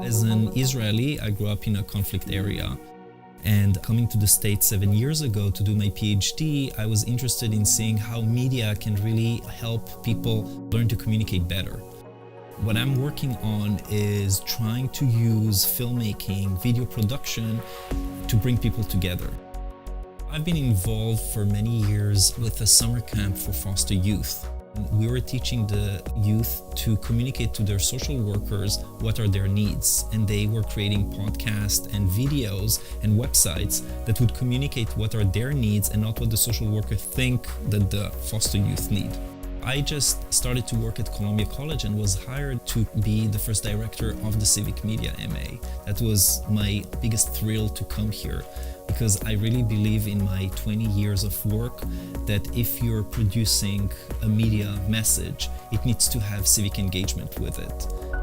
As an Israeli, I grew up in a conflict area. And coming to the States 7 years ago to do my PhD, I was interested in seeing how media can really help people learn to communicate better. What I'm working on is trying to use filmmaking, video production to bring people together. I've been involved for many years with a summer camp for foster youth. We were teaching the youth to communicate to their social workers what are their needs, and they were creating podcasts and videos and websites that would communicate what are their needs and not what the social worker think that the foster youth need. I just started to work at Columbia College and was hired to be the first director of the Civic Media MA. That was my biggest thrill to come here, because I really believe in my 20 years of work that if you're producing a media message, it needs to have civic engagement with it.